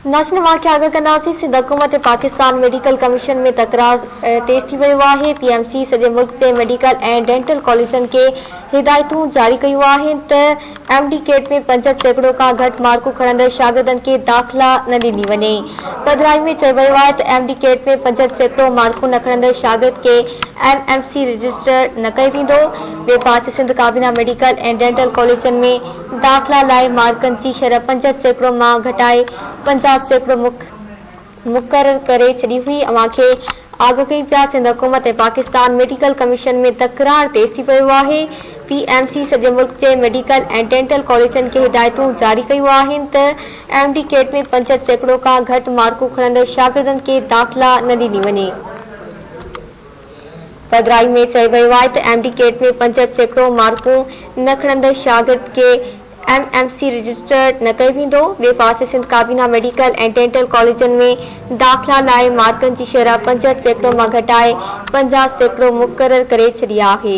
नासिन वाक़िया आगाह कंदासीं। सिंध हुकूमत पाकिस्तान मेडिकल कमीशन में तकरार तेज़ थी वियो आहे। पीएमसी सॼे मुल्क जे मेडिकल ऐं डेंटल कॉलेजनि खे हिदायतूं जारी कयूं आहिनि त एमडी-कैट में 65% खां घटि मार्कूं खणंदड़ शागिर्दनि खे दाख़िला न ॾिनी वञे। पधिराई में चयो वियो आहे त एमडी-कैट में 65% मार्कूं न खणंदड़ शागिर्द खे एमएमसी रजिस्टर न कयो वेंदो। ॿिए पासे सिंध काबीना मेडिकल ऐं डेंटल कॉलेजनि में दाख़िला लाइ मार्कनि जी शरह 65% मां घटाए 50% मुक़ररु करे छॾी हुई। अव्हांखे आगाह कई पिया। सिंध हुकूमत पाकिस्तान मेडिकल कमीशन में तकरार तेज़ थी वियो आहे। पीएमसी सॼे मुल्क जे मेडिकल ऐं डेंटल कॉलेजनि खे हिदायतूं जारी कयूं आहिनि त एमडी-कैट में 65% खां घटि मार्कूं खणंदड़ शागिर्दनि खे दाख़िला न ॾिनी वञे। पधिराई में चयो वियो आहे त एमडी-कैट में 65% मार्कूं न खणंदड़ शागिर्द खे एमएमसी रजिस्टर न कयो वेंदो। ॿिए पासे सिंध काबीना मेडिकल ऐं डेंटल कॉलेजनि में दाख़िला लाइ मार्कनि जी शरह 65% मां घटाए 50% मुक़ररु करे छॾी आहे।